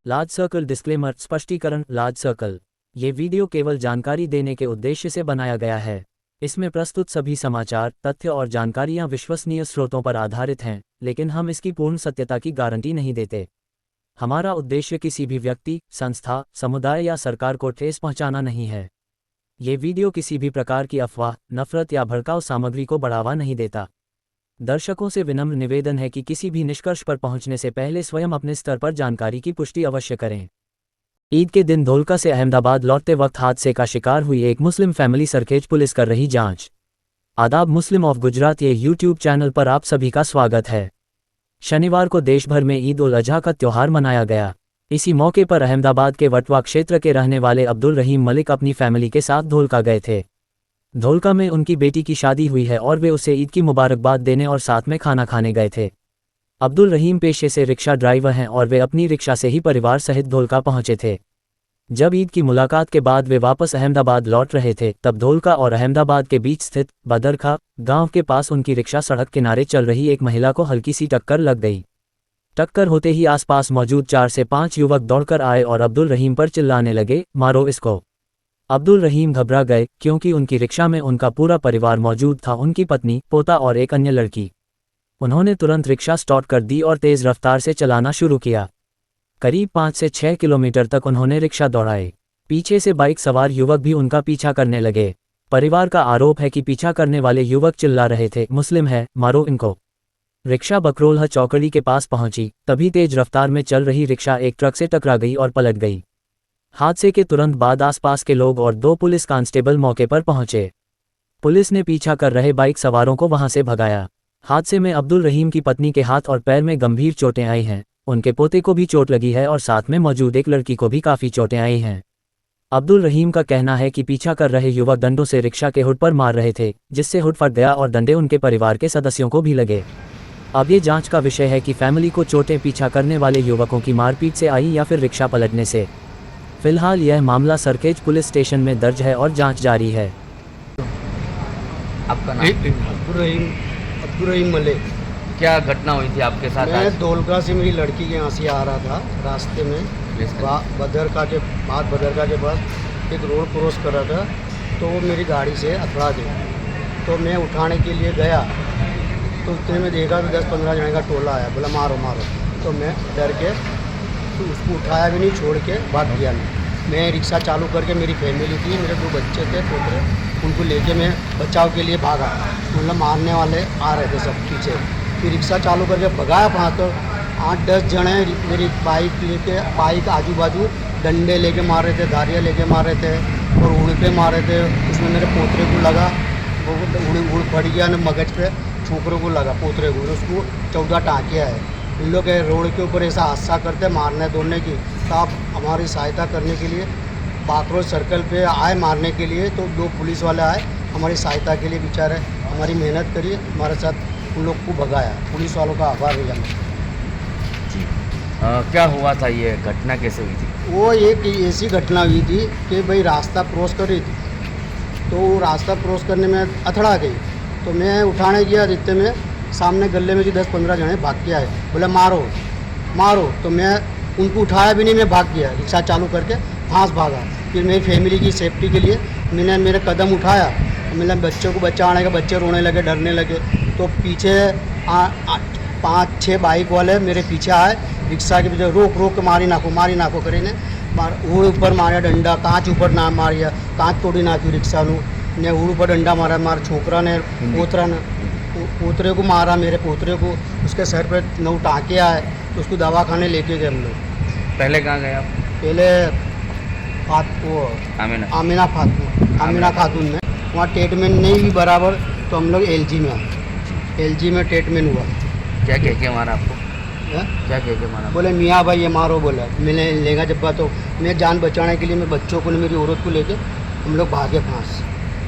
Large circle disclaimer स्पष्टीकरण large circle. ये video केवल जानकारी देने के उद्देश्य से बनाया गया है। इसमें प्रस्तुत सभी समाचार, तथ्य और जानकारियां विश्वसनीय स्रोतों पर आधारित हैं, लेकिन हम इसकी पूर्ण सत्यता की गारंटी नहीं देते। हमारा उद्देश्य किसी भी व्यक्ति, संस्था, समुदाय या सरकार को ठेस पहुंचाना नहीं है। ये वीडियो किसी भी प्रकार की अफवाह, नफरत या भड़काऊ सामग्री को बढ़ावा नहीं देता। दर्शकों से विनम्र निवेदन है कि किसी भी निष्कर्ष पर पहुंचने से पहले स्वयं अपने स्तर पर जानकारी की पुष्टि अवश्य करें। ईद के दिन धोलका से अहमदाबाद लौटते वक्त हादसे का शिकार हुई एक मुस्लिम फैमिली सरखेज पुलिस कर रही जांच। आदाब, मुस्लिम ऑफ गुजरात ये यूट्यूब चैनल पर आप सभी का स्वागत है। शनिवार को देश भर में ईद उल अजहा का त्योहार मनाया गया। इसी मौके पर अहमदाबाद के वटवा क्षेत्र के रहने वाले अब्दुल रहीम मलिक अपनी फैमिली के साथ धोलका गए थे। धोलका में उनकी बेटी की शादी हुई है और वे उसे ईद की मुबारकबाद देने और साथ में खाना खाने गए थे। अब्दुल रहीम पेशे से रिक्शा ड्राइवर हैं और वे अपनी रिक्शा से ही परिवार सहित धोलका पहुंचे थे। जब ईद की मुलाकात के बाद वे वापस अहमदाबाद लौट रहे थे, तब धोलका और अहमदाबाद के बीच स्थित बदरखा गांव के पास उनकी रिक्शा सड़क किनारे चल रही एक महिला को हल्की सी टक्कर लग गई। टक्कर होते ही आसपास मौजूद 4 से 5 युवक दौड़कर आए और अब्दुल रहीम पर चिल्लाने लगे, मारो इसको। अब्दुल रहीम घबरा गए क्योंकि उनकी रिक्शा में उनका पूरा परिवार मौजूद था, उनकी पत्नी, पोता और एक अन्य लड़की। उन्होंने तुरंत रिक्शा स्टार्ट कर दी और तेज रफ्तार से चलाना शुरू किया। करीब 5 से 6 किलोमीटर तक उन्होंने रिक्शा दौड़ाई। पीछे से बाइक सवार युवक भी उनका पीछा करने लगे। परिवार का आरोप है कि पीछा करने वाले युवक चिल्ला रहे थे, मुस्लिम है, मारो इनको। रिक्शा बकरोलह चौकड़ी के पास पहुंची, तभी तेज रफ्तार में चल रही रिक्शा एक ट्रक से टकरा गई और पलट गई। हादसे के तुरंत बाद आसपास के लोग और 2 पुलिस कांस्टेबल मौके पर पहुंचे। पुलिस ने पीछा कर रहे बाइक सवारों को वहां से भगाया। हादसे में अब्दुल रहीम की पत्नी के हाथ और पैर में गंभीर चोटें आई हैं। उनके पोते को भी चोट लगी है और साथ में मौजूद एक लड़की को भी काफ़ी चोटें आई हैं। अब्दुल रहीम का कहना है कि पीछा कर रहे युवक डंडों से रिक्शा के हुड पर मार रहे थे, जिससे हुड फट गया और डंडे उनके परिवार के सदस्यों को भी लगे। अब ये जांच का विषय है कि फैमिली को चोटें पीछा करने वाले युवकों की मारपीट से आई या फिर रिक्शा पलटने से। फिलहाल यह मामला सरखेज पुलिस स्टेशन में दर्ज है और जांच जारी है। आपका नाम? अब्दुल रहीम मलिक। क्या घटना हुई थी आपके साथ? मैं धोलका से मेरी लड़की के यहाँ से आ रहा था, रास्ते में बदरका के बाद एक रोड क्रॉस कर रहा था, तो वो मेरी गाड़ी से अथड़ा गई। तो मैं उठाने के लिए गया तो उतने में देखा तो 10-15 जने का टोला आया, बोला मारो मारो। तो मैं डर के तो उसको उठाया भी नहीं, छोड़ के भाग गया। मैं रिक्शा चालू करके, मेरी फैमिली थी, मेरे 2 बच्चे थे पोतरे, उनको लेके मैं बचाव के लिए भागा। मतलब मारने वाले आ रहे थे सब पीछे। फिर रिक्शा चालू करके भगाया वहाँ, तो 8-10 जने मेरी बाइक लेके, बाइक आजू बाजू डंडे लेके मार रहे थे, धारियाँ लेके मार रहे थे और उड़ पे मार रहे थे। उसमें मेरे पोतरे को लगा, वो उड़ पड़ गया न मगज पे, छोकरों को लगा, पोतरे को, उसको 14 टाँकियाँ है। इन लोग रोड के ऊपर ऐसा हादसा करते मारने दौड़ने की, तो आप हमारी सहायता करने के लिए बाकरोल सर्कल पे आए मारने के लिए, तो 2 पुलिस वाले आए हमारी सहायता के लिए। बेचारे हमारी मेहनत करी, हमारे साथ उन लोग को भगाया। पुलिस वालों का आभार है हमें। क्या हुआ था, ये घटना कैसे हुई थी? वो एक ऐसी घटना हुई थी कि भाई रास्ता क्रॉस कर रही थी, तो रास्ता क्रॉस करने में अथड़ा गई। तो मैं उठाने गया, जितने में सामने गले में जो 10-15 जने भाग के आए, बोले मारो मारो। तो मैं उनको उठाया भी नहीं, मैं भाग गया, रिक्शा चालू करके फांस भागा। फिर मेरी फैमिली की सेफ्टी के लिए मैंने मेरे कदम उठाया, मैंने बच्चों को बचाने का, बच्चे रोने लगे, डरने लगे। तो पीछे 5-6 बाइक वाले मेरे पीछे आए, रिक्शा के पीछे रोक रोक के मारी नाको करे ने वो ऊपर मारा डंडा, कांच ऊपर ना मारिया, कांच तोड़ी नाखी रिक्शा ने ऊपर डंडा मारा। मार छोकरा ने पोतरे को मारा, मेरे पोतरे को, उसके सर पे 9 टाँके आए, तो उसको दवाखाने लेके गए हम लोग। पहले कहाँ गए आप? पहले आमिना खातून में, वहाँ ट्रीटमेंट नहीं हुई बराबर, तो हम लोग एलजी में ट्रीटमेंट हुआ। क्या कह के मारा आपको? है? क्या कह के मारा? बोले मियाँ भाई ये मारो, बोला मैंने लेगा जब। तो मैं जान बचाने के लिए, मैं बच्चों को, मेरी औरत को लेके हम लोग भागे फांस।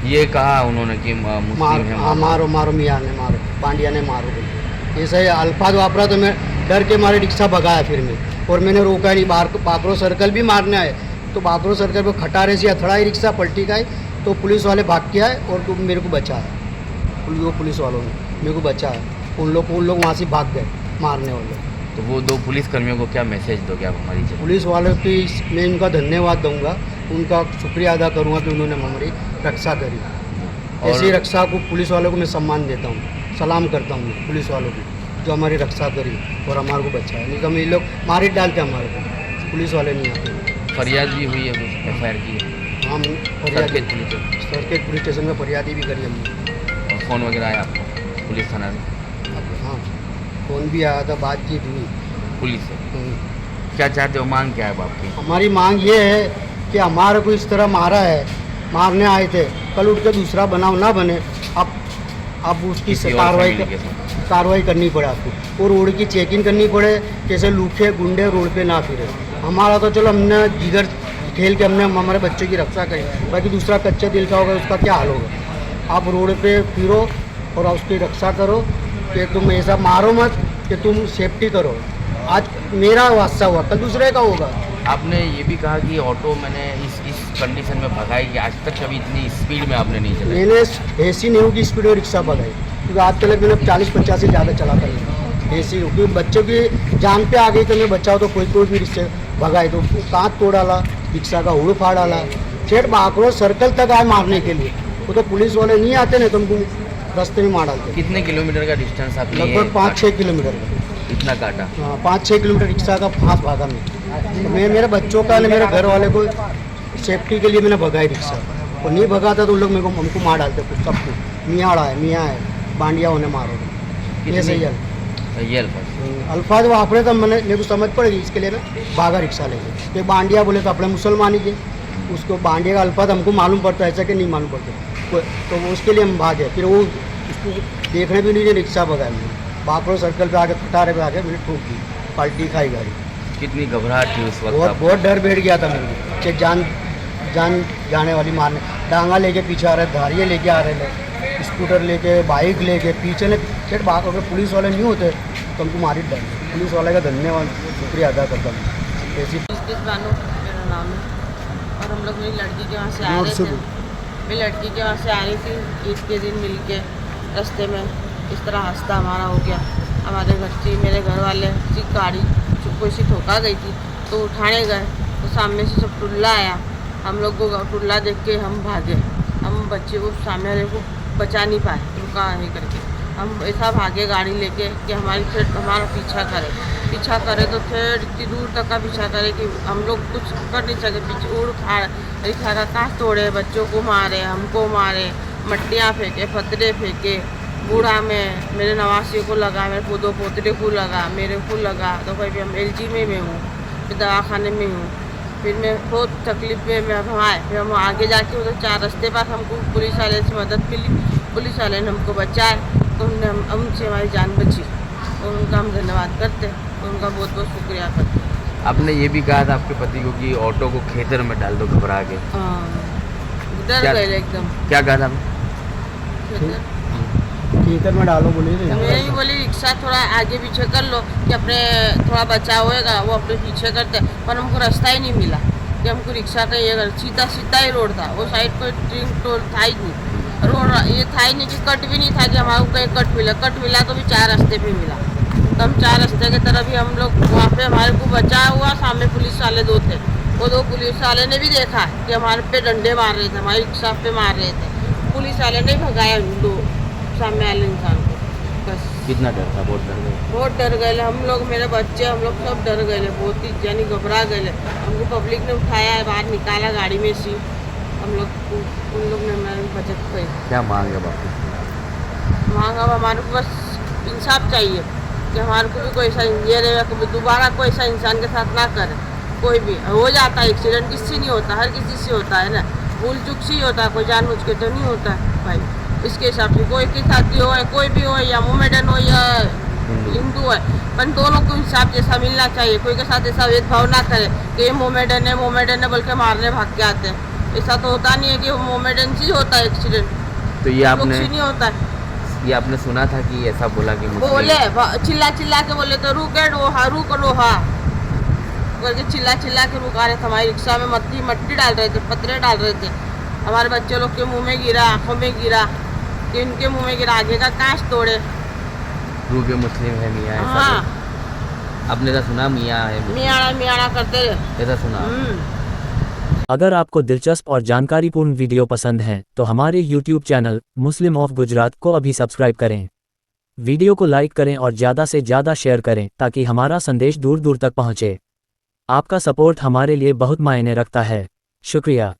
ये कहा उन्होंने कि मुस्लिम है? हाँ, मारो मारो, मियाँ ने मारो, पांड्या ने मारो बोले। ऐसा ही अल्फाज वापरा, तो मैं डर के मारे रिक्शा भगाया फिर मैं, और मैंने रोका नहीं। बाकरो सर्कल भी मारने आए, तो बाकरो सर्कल पर खटारे से अथड़ाई रिक्शा पलटी गई, तो पुलिस वाले भाग के आए और तो मेरे को बचाया। वो पुलिस वालों ने मेरे को बचाया। उन लोग वहाँ से भाग गए मारने वाले। तो वो 2 पुलिस कर्मियों को क्या मैसेज दोगे आप हमारी जगह? पुलिस वालों की मैं इनका धन्यवाद दूंगा, उनका शुक्रिया अदा करूंगा कि उन्होंने हमारी रक्षा करी। ऐसी और रक्षा को पुलिस वालों को मैं सम्मान देता हूँ, सलाम करता हूँ पुलिस वालों की, जो हमारी रक्षा करी और हमारे को बचाया। नहीं तो हम ये लोग मार ही डालते हमारे को, पुलिस वाले नहीं आते। फरियाद भी हुई है, कुछ FIR की है? हम circuit police circuit police station में फरियादी भी करी हमने। और फ़ोन वगैरह आया आपको पुलिस थाना से? अब हाँ, फ़ोन भी आया था, बातचीत हुई। पुलिस से हम्म। क्या चाहते हो, मांग क्या है अब आपकी? हमारी मांग ये है कि हमारे को इस तरह मारा है, मारने आए थे, कल उठ के दूसरा बनाव ना बने। अब उसकी किसी और कार्रवाई फैमिली के साथ? कार्रवाई करनी पड़े आपको, और रोड की चेकिंग करनी पड़े, कैसे लूखे गुंडे रोड पे ना फिरे। हमारा तो चलो हमने जिगर खेल के हमने हमारे बच्चे की रक्षा करी, बाकी दूसरा कच्चे दिल का होगा उसका क्या हाल होगा। आप रोड पे फिरो और उसकी रक्षा करो, कि तुम ऐसा मारो मत, कि तुम सेफ्टी करो। आज मेरा हादसा हुआ, कल दूसरे का होगा। आपने ये भी कहा कि ऑटो मैंने इस कंडीशन में भगाई कि आज तक कभी इतनी स्पीड में आपने नहीं चलाई। मैंने ऐसी नहीं होगी स्पीड में रिक्शा भगाई, क्योंकि आज तक मैंने 40-50 से ज़्यादा चलाता ही ऐसी, क्योंकि बच्चों की जान पे आ गई तो मैं बचाओ, तो कोई भी रिक्शा भगाई तो कांच तोड़ डाला, रिक्शा का हुड़ फाड़ डाला, सेठ बाकरो सर्कल तक आए मारने के लिए। वो तो पुलिस वाले नहीं आते, नहीं तो हमको रास्ते में मार डालते। कितने किलोमीटर का डिस्टेंस आपने लगभग 5-6 किलोमीटर का, इतना काटा? हाँ 5-6 किलोमीटर रिक्शा का फांस भागा मैं मेरे बच्चों का, मेरे घर वाले को सेफ्टी के लिए मैंने भगाई रिक्शा, और नहीं भगाता तो उन लोग मेरे को हमको मार डालते कुछ सबको। मियाँ है बांडिया होने मारो, ये सही है। ये अल्फाज अल्फाज वापरे तो मैंने मेरे को समझ पड़ेगी, इसके लिए मैं भागा रिक्शा लेके। ये बांडिया बोले तो अपने मुसलमान ही के, उसको बांडिया का अल्फाज हमको मालूम पड़ता है, ऐसा कि नहीं मालूम पड़ता, तो वो उसके लिए हम भागे। फिर वो उसको देखने भी नहीं दिए, रिक्शा भगाया मैंने। बाकरो सर्कल पे आके खटारे पे आके मैंने ठोक दी, पलटी खाई गाड़ी। कितनी घबराहट थी उस वक्त आपको? बहुत डर बैठ गया था मेरे को, कि जान जाने वाली मारने। डांगा लेके पीछे आ रहे, धारिये लेके आ रहे लोग, स्कूटर लेके, बाइक लेके पीछे ने सेठ बात। अगर पुलिस वाले नहीं होते तो हमको मार ही डालते। पुलिस वाले का धन्यवाद शुक्रिया अदा करता हूँ। ऐसी बानो मेरा नाम है, और हम लोग मेरी लड़की के वहाँ से आ रहे थे। मेरी लड़की के वहाँ से आ रही थी, ईद के दिन मिल के रास्ते में इस तरह हादसा हमारा हो गया। हमारे घर से मेरे घर वाले की गाड़ी कोई सी ठोका गई थी, तो उठाने गए तो सामने से सब टुल्ला आया। हम लोग को टुल्ला देख के हम भागे, हम बच्चे को सामने वाले को बचा नहीं पाए, रुका नहीं करके। हम ऐसा भागे गाड़ी लेके कि हमारा पीछा करे तो फिर इतनी दूर तक का पीछा करे कि हम लोग कुछ कर नहीं सके। पीछे उड़ फाड़ रिक्शा का कांच तोड़े, बच्चों को मारे, हमको मारे, मट्टियाँ फेंके, पत्थरे फेंके। बूढ़ा में मेरे नवासियों को लगा, मेरे पोतों पोतरे को लगा, मेरे को लगा। तो भाई हम LG में मैं हूँ, फिर दवाखाने में हूँ। फिर मैं बहुत तकलीफ में हम आए, फिर हम आगे जाके उधर 4 रास्ते पास हमको पुलिस वाले से मदद मिली, पुलिस वाले ने हमको बचाए, तो उनसे हमारी जान बची, और उनका हम धन्यवाद करते, उनका बहुत बहुत शुक्रिया करते। आपने ये भी कहा था आपके पति को कि ऑटो को खेतर में डाल दो घबरा के, डर गए एकदम। क्या कहा था आपने? खेतर में डालो बोले थे। मैं ही बोली रिक्शा थोड़ा आगे पीछे कर लो कि अपने थोड़ा बचाव होएगा, वो अपने पीछे करते, पर हमको रास्ता ही नहीं मिला कि हमको रिक्शा का ये सीधा ही रोड था, वो साइड कोई ड्रिंक टोल था ही नहीं, रोड ये था ही नहीं कि कट भी नहीं था कि हमारे को कहीं कट मिला तो भी 4 रास्ते पे मिला। तो हम 4 रास्ते की तरफ ही हम लोग वहाँ पे हमारे को बचा हुआ। सामने पुलिस वाले 2 थे, वो 2 पुलिस वाले ने भी देखा कि हमारे पे डंडे मार रहे थे, हमारी रिक्शा पे मार रहे थे। पुलिस वाले ने भगाया 2 सामने वाले इंसान को। बस कितना डर था? बहुत डर गए हम लोग, मेरे बच्चे, हम लोग सब डर गए, बहुत ही यानी घबरा गए। हमको पब्लिक ने उठाया, बाहर निकाला गाड़ी में से, हम लोग उन लोग ने हमारी बचत की। क्या मांग है बापू? मांग अब हमारे को बस इंसाफ चाहिए कि हमारे को भी कोई ऐसा ये रहेगा, कभी दोबारा कोई ऐसा इंसान के साथ ना करे। कोई भी हो जाता है एक्सीडेंट, किसी नहीं होता, हर किसी से होता है ना, भूल चूक से ही होता है, कोई जानबूझ के तो नहीं होता है भाई। इसके हिसाब से कोई के साथ हो, कोई भी हो, या मोमेडन हो या हिंदू है, पर दोनों को इंसाफ जैसा मिलना चाहिए। कोई के साथ ऐसा भेदभाव ना करे कि ये मोमेडन है बोल के मारने भाग के आते हैं। ऐसा तो होता नहीं है कि मोमेडन से ही होता है एक्सीडेंट, तो ये आपने नहीं होता है। ये आपने सुना था कि ऐसा बोला कि बोले चिल्ला के बोले तो रुक लो हाँ करके चिल्ला के रुका रहे थे। हमारी रिक्शा में मट्टी डाल रहे थे, पत्थरे डाल रहे थे। हमारे बच्चे लोग के मुंह में गिरा, आंखों में गिरा, कि इनके मुंह में गिरा, आगे का कांच तोड़े। रूगे मुस्लिम है मियाँ? हाँ आपने ऐसा सुना मियाँ है, मियाड़ा करते रहे। ऐसा सुना? अगर आपको दिलचस्प और जानकारीपूर्ण वीडियो पसंद हैं तो हमारे YouTube channel Muslim of Gujarat को अभी सब्सक्राइब करें। वीडियो को लाइक करें और ज़्यादा से ज़्यादा शेयर करें ताकि हमारा संदेश दूर दूर तक पहुँचे। आपका सपोर्ट हमारे लिए बहुत मायने रखता है। शुक्रिया।